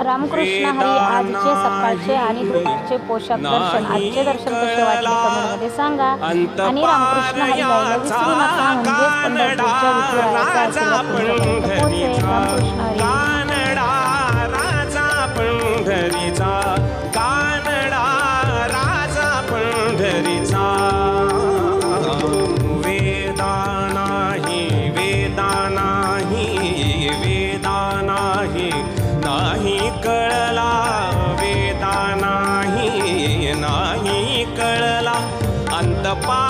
रामकृष्ण हरी आजचे सकाळचे आणि दुपारचे पोषक दर्शन आजचे दर्शन कसे वाटले कमेंटमध्ये सांगा. आणि रामकृष्ण हरी गायला विसरू नका, म्हणजेच पंढरपूरच्या विठुरायाचा आशीर्वाद तुमच्यापर्यंत पोहोचेल. रामकृष्ण हरी. कानडा राजा पंढरीचा, कानडा राजा पंढरीचा. वेदा नाही वेदा नाही वेदा नाही नाही कळला, वेदा नाही नाही कळला अंतपा